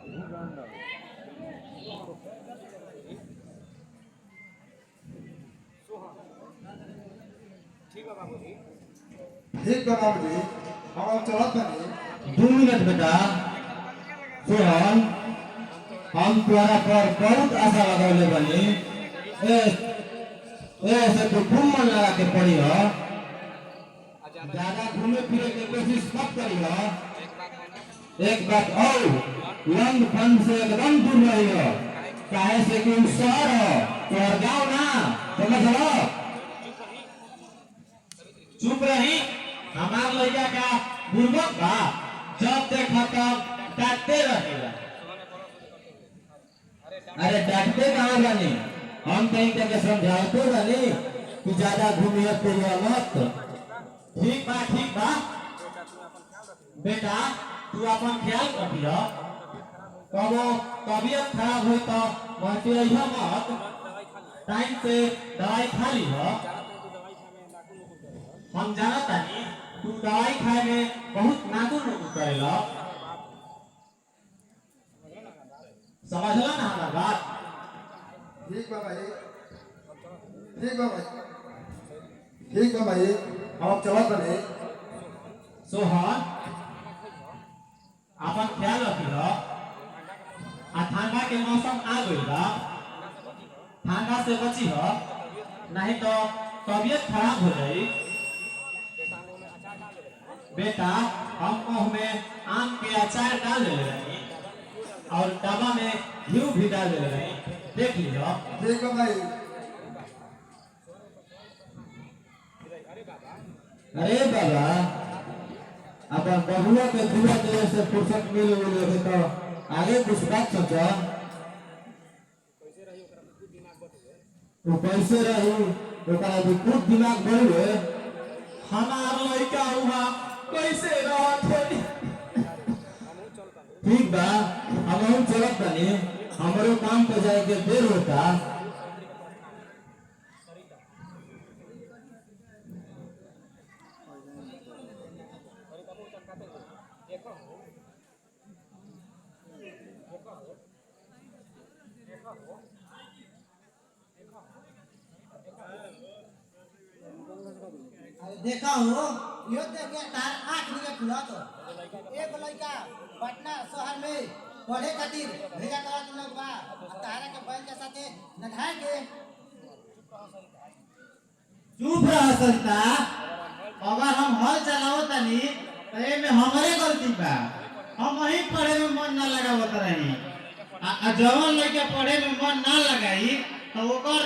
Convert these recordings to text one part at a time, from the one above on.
ठीक है बाबूजी। ठीक है बाबूजी, हम चलत नहीं। 2 मिनट बेटा। सोहन, हम तुम्हारा पर बहुत आशा लगौले बनी। से तो खूब मन लगा के पढ़ी हो। ज्यादा घूमे फिरे की कोशिश मत करी हो। एक बात और, लंग फंड से एकदम दूर रही हो। काहे से कि शहर हो, तुम्हारा गाँव ना, समझ लो। चुप रही। हमार लड़का का बुर्बक बा, जब देखा तब डांटते रहेगा। अरे डांटते कहाँ बनी, हम कहीं करके समझाते बनी कि ज्यादा घूमिए फिरिए मत। ठीक बा बेटा, तू अपन ख्याल रखियो। कबो तबीयत खराब हो तो महती रही मत। टाइम से दवाई खा ली हो। हम जानता नहीं तू दवाई खाए में बहुत नागुर करेला। समझला ना हमार बात? ठीक है भाई, ठीक है भाई, ठीक है भाई, हम चलत नहीं। सोहन, अपन ख्याल रखियो। ठंडा के मौसम आ गई बा, ठंडा से बची हो, नहीं तो तबीयत खराब हो जाई। बेटा, हम मुंह में आम के अचार डाल दे रही और डब्बा में घी भी डाल दे रही, देख लीजिए। ठीक है भाई। अरे बाबा, अपन बबुआ के पूरा देर से फुर्सत मिल गई तो आगे कुछ बात सोचा। तो कैसे रही, ओकरा भी कुछ दिमाग बढ़े। हमार लड़का हुआ कैसे रहत होई। ठीक बा, हम चलत बनी, हमरो काम पे जाए के देर होता। देखा हो यो देखे तार 8 बजे खुला तो एक लड़का पटना शहर में पढ़े खातिर भेजा करा तुम लोग बा तारा के बैल के साथे नधाए के। चुप रह सरिता। अगर हम हल चलावत तनी तो एमे हमारे गलती बा। हम वही पढ़े में मन ना लगावत रही। जवन लड़का पढ़े में मन ना लगाई तो ओकर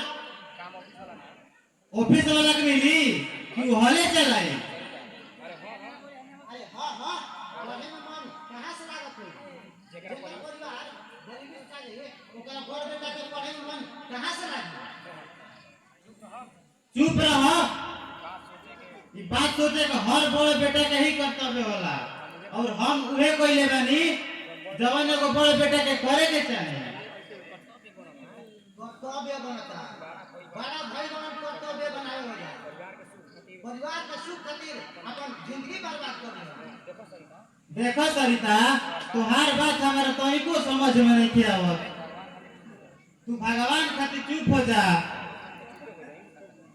ऑफिस वाला के मिली कि वो हले चलाई। अरे हां पढ़े में मन कहां से लागत है? जेकर परिवार गरीबी से चाहे ओकरा घर बेटा के पढ़े में मन कहां से लागी? चुप रह। ये बात सोचे कि हर बड़े बेटा के ही कर्तव्य होला और हम उहे कइले बानी जवन एगो बड़े बेटा के करे के चाहे। कर्तव्य बनता बड़ा भाई बहन कर्तव्य बनाए होला। परिवार के सुख खातिर अपन जिंदगी बर्बाद कर दिया। देखो सरिता, तुम्हार बात हमारे तनिको समझ में नहीं आवत। तू भगवान खातिर चुप हो जा।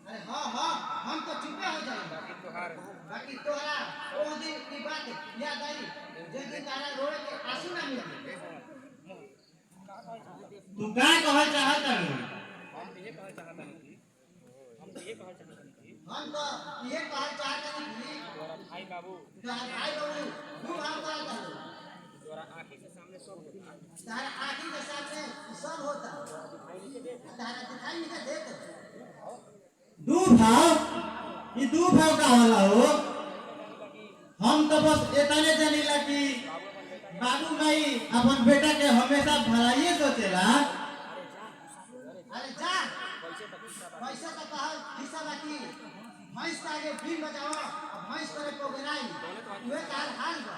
अरे हां हम तो चुपे हो जाएंगे। बाकी तोहरा वो दिन की बात याद आई जिस दिन तारा रोए के आंसू ना मिले। तू का कहल चाहत है? हम तो ये कहल चाहते हैं कि भाई बाबू दू भाव का तोरा आंखी के सामने सब होता। तारा आंखी के सामने सब होता। तारा दिखाई नहीं देता। दू भाव? ये दू भाव का होला हो? हम तो बस इतने जानिला कि बाबू भाई अपन बेटा के हमेशा भलाई सोचेला। अरे जा पैसा तो कहल हिस्सा बाकी भैंस का आगे भीम बजाओ भैंस करे पोगराई वे का हाल बा।